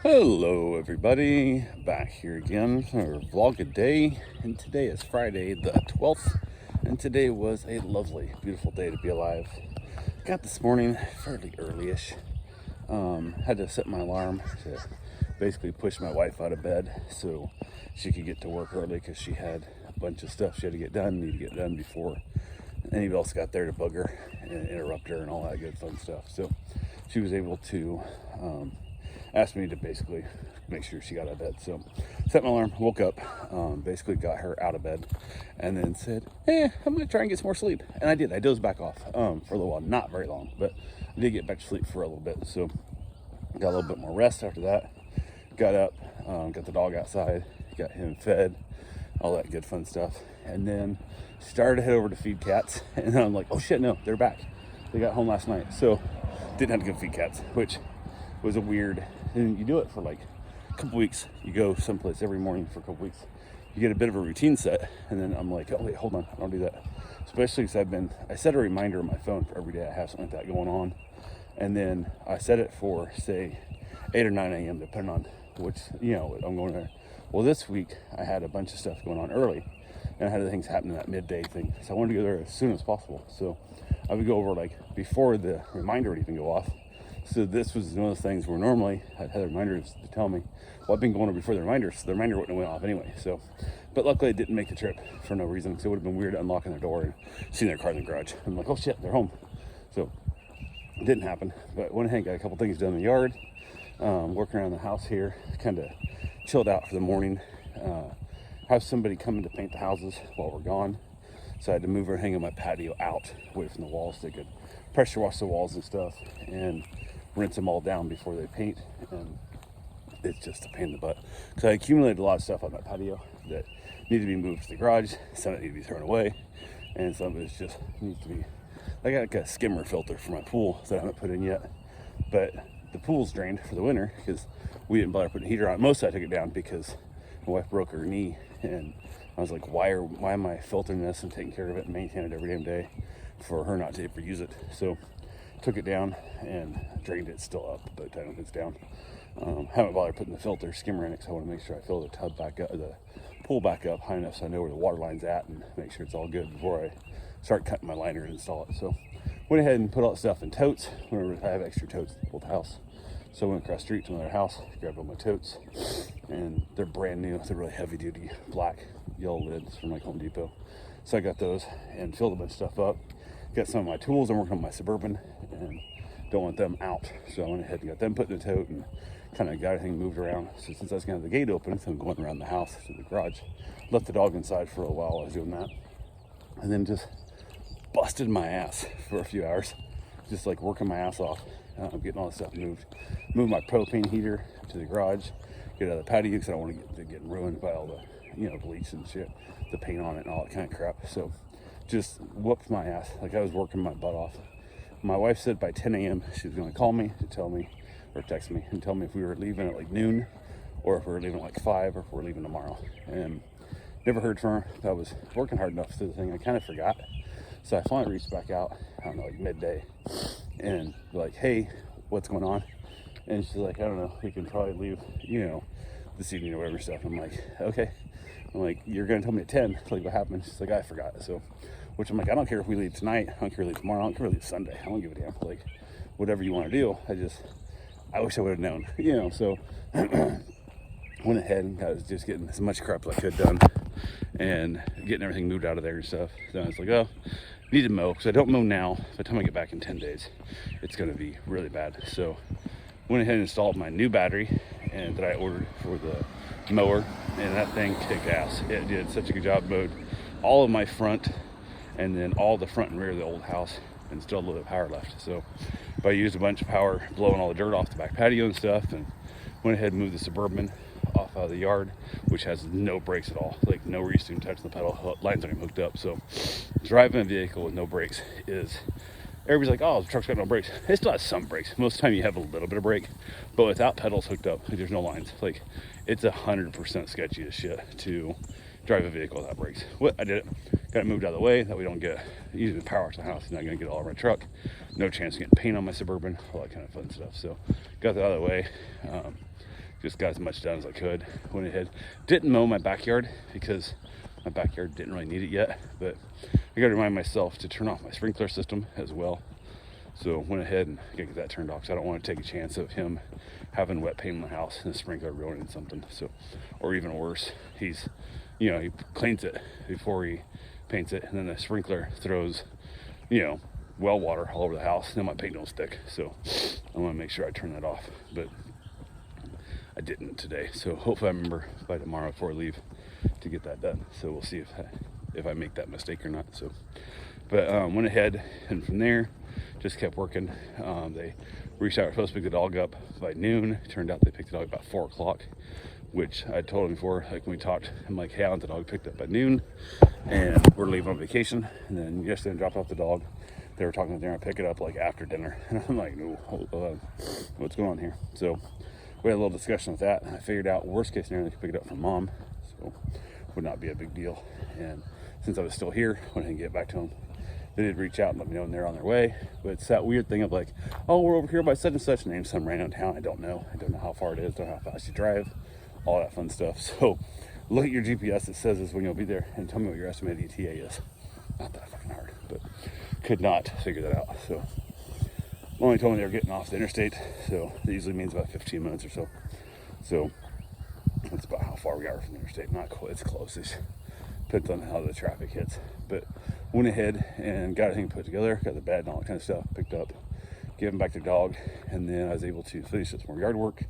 Hello everybody, back here again for vlog a day, and today is Friday the 12th, and today was a lovely, beautiful day to be alive. Got this morning fairly early-ish. Had to set my alarm to basically push my wife out of bed so she could get to work early because she had a bunch of stuff she had to get done, need to get done before anybody else got there to bug her and interrupt her and all that good fun stuff. So she was able to asked me to basically make sure she got out of bed. So set my alarm, woke up, basically got her out of bed, and then said, I'm gonna try and get some more sleep. And I did. I dozed back off for a little while, not very long, but I did get back to sleep for a little bit. So got a little bit more rest after that. Got up, got the dog outside, got him fed, all that good fun stuff. And then started to head over to feed cats. And then I'm like, oh shit, no, they're back. They got home last night. So didn't have to go feed cats, which was a weird, and you do it for like a couple weeks. You go someplace every morning for a couple weeks. You get a bit of a routine set, and then I'm like, oh wait, hold on, I don't do that. Especially because I set a reminder on my phone for every day I have something like that going on. And then I set it for, say, 8 or 9 a.m. depending on which, I'm going there. Well, this week I had a bunch of stuff going on early, and I had things happen in that midday thing. So I wanted to go there as soon as possible. So I would go over like before the reminder would even go off. So this was one of those things where normally I'd had reminders to tell me, well, I've been going over before the reminder, so the reminder wouldn't have went off anyway. So, but luckily I didn't make the trip for no reason. So it would have been weird unlocking their door and seeing their car in the garage. I'm like, oh shit, they're home. So it didn't happen, but went ahead and got a couple things done in the yard, working around the house here, kind of chilled out for the morning. Have somebody coming to paint the houses while we're gone. So I had to move everything on my patio out, away from the walls. So they could pressure wash the walls and stuff and rinse them all down before they paint. And it's just a pain in the butt. So I accumulated a lot of stuff on that patio that needed to be moved to the garage. Some of it needed to be thrown away. And some of it just needs to be, I got like a skimmer filter for my pool that I haven't put in yet. But the pool's drained for the winter because we didn't bother putting a heater on. Most of it I took it down because my wife broke her knee, and I was like, why am I filtering this and taking care of it and maintaining it every damn day for her not to ever use it? So took it down and drained it. Still up, but I don't think it's down. Haven't bothered putting the filter skimmer in it because I want to make sure I fill the tub back up, the pool back up high enough so I know where the water line's at and make sure it's all good before I start cutting my liner and install it. So went ahead and put all the stuff in totes. Whenever I have extra totes at the old house. So I went across the street to another house, grabbed all my totes, and they're brand new. They're really heavy duty, black, yellow lids from like Home Depot. So I got those and filled a bunch of stuff up. Got some of my tools. I'm working on my Suburban and don't want them out. So I went ahead and got them put in the tote and kind of got everything moved around. So since I was going to have the gate open, so I'm going around the house to the garage. Left the dog inside for a while while I was doing that. And then just busted my ass for a few hours. Just like working my ass off. Getting all this stuff moved. Moved my propane heater to the garage. Get it out of the patio because I don't want to get ruined by all the bleach and shit, the paint on it and all that kind of crap. So just whooped my ass. Like I was working my butt off. My wife said by 10 a.m. she was going to call me to tell me, or text me and tell me if we were leaving at like noon, or if we were leaving at like 5, or if we were leaving tomorrow. And never heard from her. I was working hard enough through the thing. I kind of forgot. So I finally reached back out, I don't know, like midday, and like, hey, what's going on? And she's like, I don't know, we can probably leave, this evening or whatever stuff. I'm like, okay. I'm like, you're gonna tell me at 10, like what happened? She's like, I forgot. So, which I'm like, I don't care if we leave tonight, I don't care if we leave tomorrow, I don't care if we leave Sunday, I don't give a damn. Like, whatever you want to do. I wish I would have known, so went ahead and I was just getting as much crap as I could done and getting everything moved out of there and stuff. So I was like, oh, need to mow, because I don't mow now. By the time I get back in 10 days, it's going to be really bad. So went ahead and installed my new battery and that I ordered for the mower, and that thing kicked ass. It did such a good job. Mowed all of my front and then all the front and rear of the old house, and still a little bit of power left. So but I used a bunch of power blowing all the dirt off the back patio and stuff, and went ahead and moved the Suburban off of the yard, which has no brakes at all, like no reason to touch the pedal, lines aren't even hooked up. So driving a vehicle with no brakes is, everybody's like, oh, the truck's got no brakes. It still has some brakes. Most of the time you have a little bit of brake, but without pedals hooked up, like, there's no lines. Like, it's 100% sketchy as shit to drive a vehicle without brakes. What I did it, got it moved out of the way that we don't get using the power to the house. Not gonna get it all over my truck. No chance of getting paint on my Suburban, all that kind of fun stuff. So got that out of the way. just got as much done as I could. Went ahead, didn't mow my backyard because my backyard didn't really need it yet, but I got to remind myself to turn off my sprinkler system as well. So went ahead and get that turned off because I don't want to take a chance of him having wet paint in the house and the sprinkler ruining something. So, or even worse, he cleans it before he paints it, and then the sprinkler throws, well water all over the house, and then my paint don't stick. So I want to make sure I turn that off, but I didn't today. So hopefully I remember by tomorrow before I leave to get that done. So we'll see if I make that mistake or not. So, but went ahead, and from there just kept working. They reached out, supposed to pick the dog up by noon. Turned out they picked the dog about 4 o'clock, which I told him before, like when we talked, I'm like, hey, I want the dog picked up by noon, and we're leaving on vacation. And then yesterday I dropped off the dog. They were talking that they're gonna pick it up like after dinner, and I'm like, no, what's going on here? So we had a little discussion with that, and I figured out worst case scenario, they could pick it up from mom, so would not be a big deal. And since I was still here, I went ahead and get back to them. They did reach out and let me know when they're on their way, but it's that weird thing of like, oh, we're over here by such and such, name some random town. I don't know how far it is, don't know how fast you drive, all that fun stuff. So look at your GPS, it says is when you'll be there, and tell me what your estimated ETA is. Not that fucking hard, but could not figure that out. So only told me they were getting off the interstate, so it usually means about 15 minutes or so. So that's about how far we are from the interstate. Not quite, it's close-ish. Depends on how the traffic hits. But went ahead and got everything put together, got the bed and all that kind of stuff picked up, gave him back to the dog, and then I was able to finish some more yard work.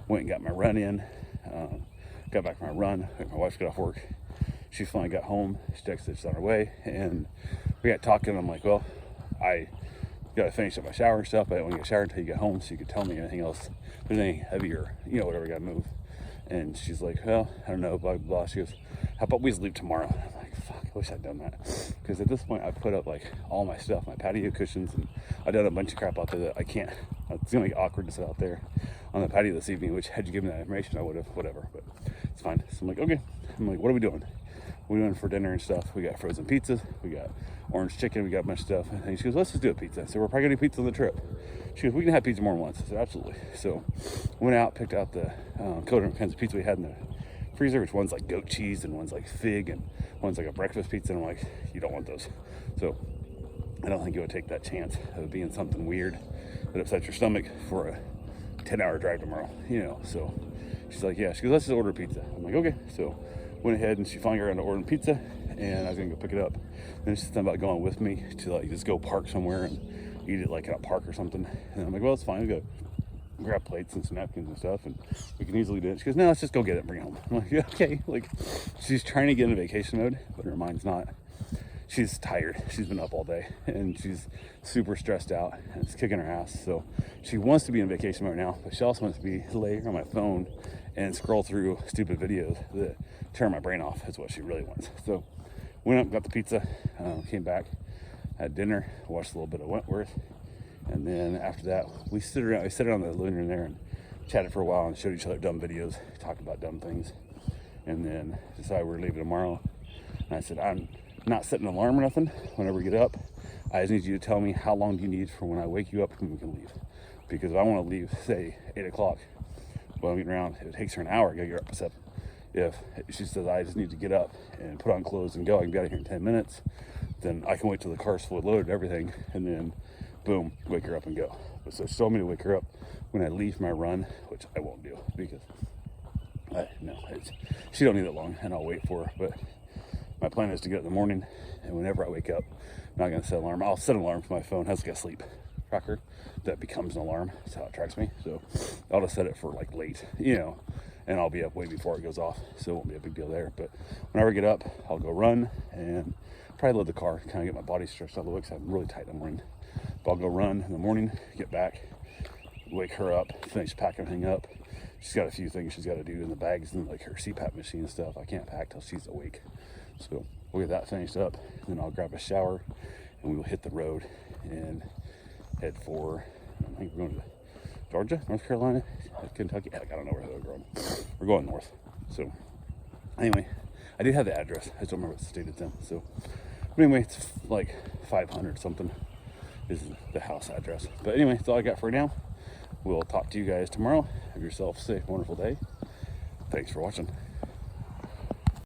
Went and got my run in, got back from my run. My wife got off work. She finally got home. She texted, she's on her way, and we got talking. I'm like, well, I got to finish up my shower and stuff, but I don't want to get a shower until you get home, so you could tell me anything else, if there's anything heavier, whatever, got to move. And she's like, well, I don't know, blah, blah. She goes, how about we just leave tomorrow? And I'm like, fuck, I wish I'd done that. Because at this point, I put up like all my stuff, my patio cushions, and I've done a bunch of crap out there that I can't. It's going to be awkward to sit out there on the patio this evening, which had you given me that information, I would have, whatever, but it's fine. So I'm like, okay. I'm like, what are we doing? We're doing for dinner and stuff. We got frozen pizzas, we got orange chicken, we got a bunch of stuff. And she goes, let's just do a pizza. So we're probably gonna do pizza on the trip. She goes, we can have pizza more than once. I said, absolutely. So went out, picked out the different kinds of pizza we had in the freezer, which one's like goat cheese and one's like fig and one's like a breakfast pizza. And I'm like, you don't want those. So I don't think you would take that chance of being something weird that upsets your stomach for a 10-hour drive tomorrow, So she's like, yeah. She goes, let's just order pizza. I'm like, okay. So went ahead, and she finally got around to ordering pizza, and I was gonna go pick it up. Then she's thinking about going with me to like just go park somewhere and eat it like at a park or something. And I'm like, well, it's fine. We'll go grab plates and some napkins and stuff, and we can easily do it. She goes, no, let's just go get it and bring it home. I'm like, yeah, okay. Like, she's trying to get into vacation mode, but her mind's not. She's tired. She's been up all day, and she's super stressed out, and it's kicking her ass. So she wants to be in vacation mode now, but she also wants to be lay on my phone and scroll through stupid videos that tear my brain off is what she really wants. So went up, got the pizza, came back, had dinner, watched a little bit of Wentworth, and then after that we sit around the living room there and chatted for a while and showed each other dumb videos, talked about dumb things, and then decided we're leaving tomorrow. And I said, I'm not setting an alarm or nothing whenever we get up. I just need you to tell me how long do you need for when I wake you up and we can leave. Because if I want to leave, say 8 o'clock, while I'm getting around, if it takes her an hour, I gotta get her up at 7. If she says I just need to get up and put on clothes and go, I can be out of here in 10 minutes, then I can wait till the car's fully loaded and everything, and then boom, wake her up and go. But so she told me to wake her up when I leave my run, which I won't do because she don't need that long, and I'll wait for her. But my plan is to get up in the morning, and whenever I wake up, I'm not gonna set an alarm. I'll set an alarm for my phone. It has like a sleep tracker that becomes an alarm. That's how it tracks me. So I'll just set it for like late, and I'll be up way before it goes off, so it won't be a big deal there. But whenever I get up, I'll go run and probably load the car, kind of get my body stretched out of the way because I'm really tight in the morning. But I'll go run in the morning, get back, wake her up, finish packing everything up. She's got a few things she's got to do in the bags, and like her CPAP machine and stuff. I can't pack till she's awake. So we'll get that finished up, and then I'll grab a shower, and we will hit the road and head for, I think we're going to Georgia, North Carolina, Kentucky. I don't know where we're going. We're going north. So anyway, I do have the address. I just don't remember what state it's in. So but anyway, it's like 500 something is the house address. But anyway, that's all I got for now. we'll talk to you guys tomorrow. Have yourself a safe, wonderful day. Thanks for watching.